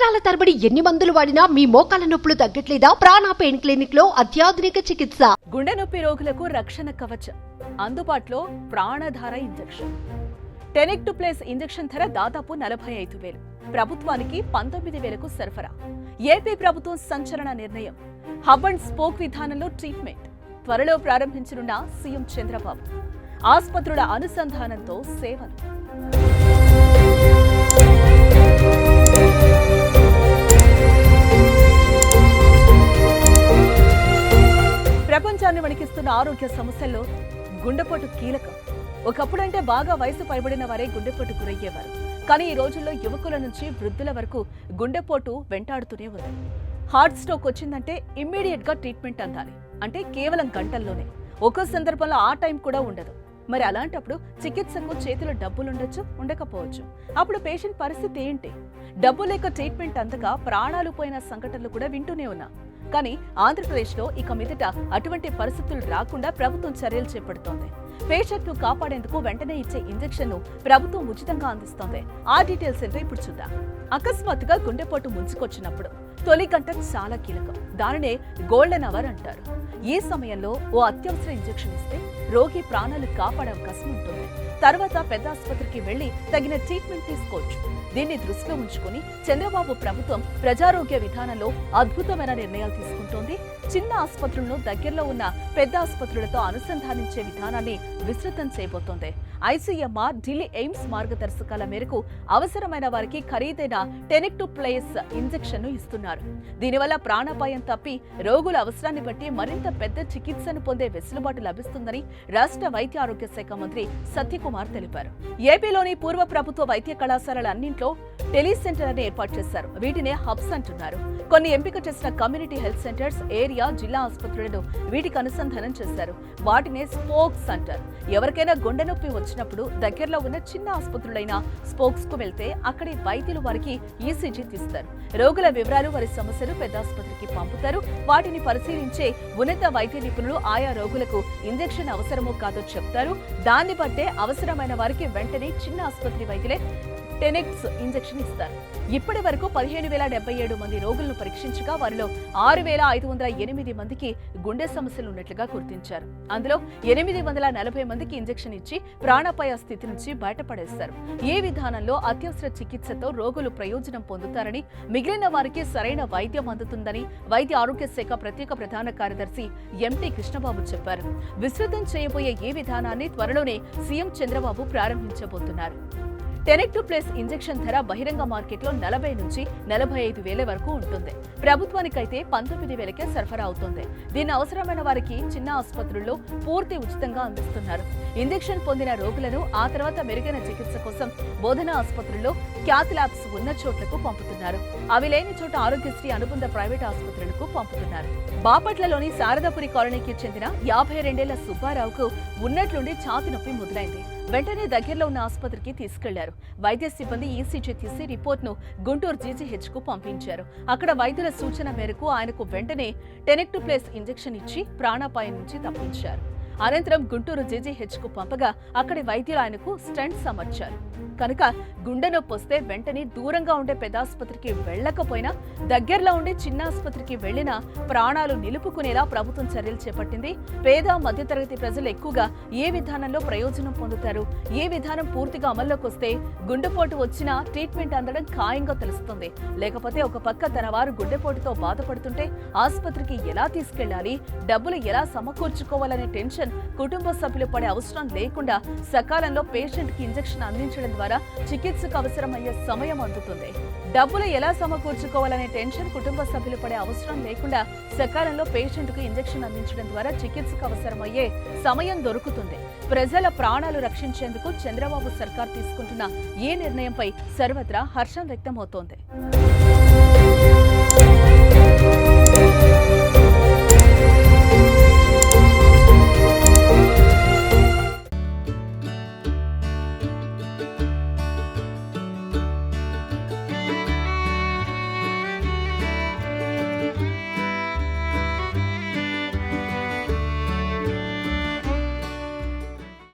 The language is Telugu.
సంవత్సరాల తరబడి ఎన్ని మందులు వాడినా మీ మోకాల నొప్పులు తగ్గట్లేదా? ప్రాణ పెయిన్ క్లినిక్ లో అత్యాధునిక చికిత్స. గుండె నొప్పి రోగులకు రక్షణ కవచం అందుబాటులో ప్రాణధార ఇంజెక్షన్. టెనెక్టుప్లేస్ ఇంజెక్షన్ ధర దాదాపు 45,000. ప్రభుత్వానికి 19,000కు సరఫరా. ఏపీ ప్రభుత్వం సంచలన నిర్ణయం. హబ్ అండ్ స్పోక్ విధానంలో ట్రీట్మెంట్ త్వరలో ప్రారంభించనున్న సీఎం చంద్రబాబు. ఆసుపత్రుల అనుసంధానంతో సేవలు. ప్రపంచాన్ని వణికిస్తున్న ఆరోగ్య సమస్యల్లో గుండెపోటు కీలకం. ఒకప్పుడంటే బాగా వయసు పైబడిన వారే గుండెపోటు గురయ్యేవారు. కానీ ఈ రోజుల్లో యువకుల నుంచి వృద్ధుల వరకు గుండెపోటు వెంటాడుతూనే ఉంది. హార్ట్ స్ట్రోక్ వచ్చిందంటే ఇమ్మీడియట్ గా ట్రీట్మెంట్ అందాలి. అంటే కేవలం గంటల్లోనే. ఒక్కో సందర్భంలో ఆ టైం కూడా ఉండదు. మరి అలాంటప్పుడు చికిత్సకు చేతిలో డబ్బులుండొచ్చు, ఉండకపోవచ్చు. అప్పుడు పేషెంట్ పరిస్థితి ఏంటి? డబ్బు లేక ట్రీట్మెంట్ అందగా ప్రాణాలు పోయిన సంఘటనలు కూడా వింటూనే ఉన్నా. కానీ ఆంధ్రప్రదేశ్లో ఇక మీదట అటువంటి పరిస్థితులు రాకుండా ప్రభుత్వం చర్యలు చేపడుతోంది. పేషెంట్ ను కాపాడేందుకు వెంటనే ఇచ్చే ఇంజెక్షన్ ను ప్రభుత్వం ఉచితంగా అందిస్తోంది. ఆ డీటెయిల్స్ ఏంటో ఇప్పుడు చూద్దాం. అకస్మాత్తుగా గుండెపోటు ముంచుకొచ్చినప్పుడు తొలి గంట చాలా కీలకం. దానినే గోల్డెన్ అవర్ అంటారు. ఈ సమయంలో ఓ అత్యవసర ఇంజెక్షన్ ఇస్తే రోగి ప్రాణాలు కాపాడే అవకాశం ఉంటుంది. తర్వాత పెద్ద ఆసుపత్రికి వెళ్లి తగిన ట్రీట్మెంట్ తీసుకోవచ్చు. దీన్ని దృష్టిలో ఉంచుకుని చంద్రబాబు ప్రభుత్వం ప్రజారోగ్య విధానంలో అద్భుతమైన నిర్ణయాలు తీసుకుంటోంది. చిన్న ఆసుపత్రులను దగ్గరలో ఉన్న పెద్ద ఆసుపత్రులతో అనుసంధానించే విధానాన్ని విస్తృతం చేయబోతోంది. ఐసీఎంఆర్, ఢిల్లీ ఎయిమ్స్ మార్గదర్శకాల మేరకు అవసరమైన వారికి ఖరీదైన టెనెక్టుప్లేస్ ఇంజెక్షన్ ను ఇస్తున్నారు. దీనివల్ల ప్రాణాపాయం తప్పి రోగుల అవసరాన్ని బట్టి మరింత పెద్ద చికిత్సను పొందే వెసులుబాటు లభిస్తుందని రాష్ట్ర వైద్య ఆరోగ్య శాఖ మంత్రి సత్యకుమార్ తెలిపారు. ఏపీలోని పూర్వ ప్రభుత్వ వైద్య కళాశాలలన్నింటిలో టెలిసెంటర్ని ఏర్పాటు చేశారు. వీటినే హబ్స్ అంటున్నారు. కొన్ని ఎంపిక చేసిన కమ్యూనిటీ హెల్త్ సెంటర్స్, ఏరియా, జిల్లా ఆసుపత్రులను వీటికి అనుసంధానం చేశారు. వాటినే స్పోక్స్ అంటారు. ఎవరికైనా గుండె నొప్పి వచ్చినప్పుడు దగ్గరలో ఉన్న చిన్న ఆసుపత్రులైన స్పోక్స్ కు వెళ్తే అక్కడి వైద్యులు వారికి ఈసీజీ తీస్తారు. రోగుల వివరాలు, వారి సమస్యలు పెద్ద ఆసుపత్రికి పంపుతారు. వాటిని పరిశీలించే ఉన్నత వైద్య నిపుణులు ఆయా రోగులకు ఇంజెక్షన్ అవసరమో కాదో చెప్తారు. దాన్ని బట్టే అవసరమైన వారికి వెంటనే చిన్న ఆసుపత్రి వైద్యులే టెనెక్స్ ఇంజెక్షన్ ఇస్తారు. ఇప్పటి వరకు 15,077 మంది రోగులను పరీక్షించగా వారిలో 6,508 మందికి గుండె సమస్యలు ఉన్నట్లుగా గుర్తించారు. అందులో 840 మందికి ఇంజెక్షన్ ఇచ్చి ప్రాణాపాయ స్థితి నుంచి బయటపడేశారు. ఈ విధానంలో అత్యవసర చికిత్సతో రోగులు ప్రయోజనం పొందుతారని, మిగిలిన వారికి సరైన వైద్యం అందుతుందని వైద్య ఆరోగ్య శాఖ ప్రత్యేక ప్రధాన కార్యదర్శి ఎంటీ కృష్ణబాబు చెప్పారు. విస్తృతం చేయబోయే ఈ విధానాన్ని త్వరలోనే సీఎం చంద్రబాబు ప్రారంభించబోతున్నారు. టెనెక్టుప్లేస్ ఇంజెక్షన్ ధర బహిరంగ మార్కెట్లో 40 నుంచి 45,000 వరకు ఉంటుంది. ప్రభుత్వానికైతే 19,000కే సరఫరా అవుతుంది. దీన్ని అవసరమైన వారికి చిన్న ఆసుపత్రుల్లో పూర్తి ఉచితంగా అందిస్తున్నారు. ఇంజెక్షన్ పొందిన రోగులను ఆ తర్వాత మెరుగైన చికిత్స కోసం బోధనా ఆసుపత్రుల్లో క్యాత్ ల్యాబ్స్ ఉన్న చోట్లకు పంపుతున్నారు. అవి లేని చోట ఆరోగ్యశ్రీ అనుబంధ ప్రైవేట్ ఆసుపత్రులకు పంపుతున్నారు. బాపట్లలోని శారదాపురి కాలనీకి చెందిన 52 ఏళ్ల సుబ్బారావుకు ఉన్నట్లుండి ఛాతి నొప్పి మొదలైంది. వెంటనే దగ్గరలో ఉన్న ఆసుపత్రికి తీసుకెళ్లారు. వైద్య సిబ్బంది ఈసీజీ తీసి రిపోర్ట్ను గుంటూరు జీజీహెచ్ కు పంపించారు. అక్కడ వైద్యుల సూచన మేరకు ఆయనకు వెంటనే టెనెక్టుప్లేస్ ఇంజెక్షన్ ఇచ్చి ప్రాణాపాయం నుంచి తప్పించారు. అనంతరం గుంటూరు జీజీహెచ్ కు పంపగా అక్కడి వైద్యులు ఆయనకు స్టంట్స్ అమర్చారు. కనుక గుండె నొప్పి వస్తే వెంటనే దూరంగా ఉండే పెద్ద ఆసుపత్రికి వెళ్లకపోయినా దగ్గరలో ఉండే చిన్న ఆసుపత్రికి వెళ్లినా ప్రాణాలు నిలుపుకునేలా ప్రభుత్వం చర్యలు చేపట్టింది. పేద, మధ్యతరగతి ప్రజలు ఎక్కువగా ఏ విధానంలో ప్రయోజనం పొందుతారు? ఏ విధానం పూర్తిగా అమల్లోకి వస్తే గుండెపోటు వచ్చినా ట్రీట్మెంట్ అందడం ఖాయంగా తెలుస్తుంది. లేకపోతే ఒక పక్క తన వారు గుండెపోటుతో బాధపడుతుంటే ఆసుపత్రికి ఎలా తీసుకెళ్లాలి, డబ్బులు ఎలా సమకూర్చుకోవాలనే టెన్షన్ కుటుంబ సభ్యులు పడే అవసరం లేకుండా సకాలంలో పేషెంట్ కి ఇంజెక్షన్ అందించడం ద్వారా చికిత్సకు అవసరమయ్యే సమయం అందుతుంది. డబ్బులు ఎలా సమకూర్చుకోవాలనే టెన్షన్ కుటుంబ సభ్యులు పడే అవసరం లేకుండా సకాలంలో పేషెంట్ కు ఇంజెక్షన్ అందించడం ద్వారా చికిత్సకు అవసరమయ్యే సమయం దొరుకుతుంది. ప్రజల ప్రాణాలు రక్షించేందుకు చంద్రబాబు సర్కార్ తీసుకుంటున్న ఈ నిర్ణయంపై సర్వత్రా హర్షం వ్యక్తమవుతోంది.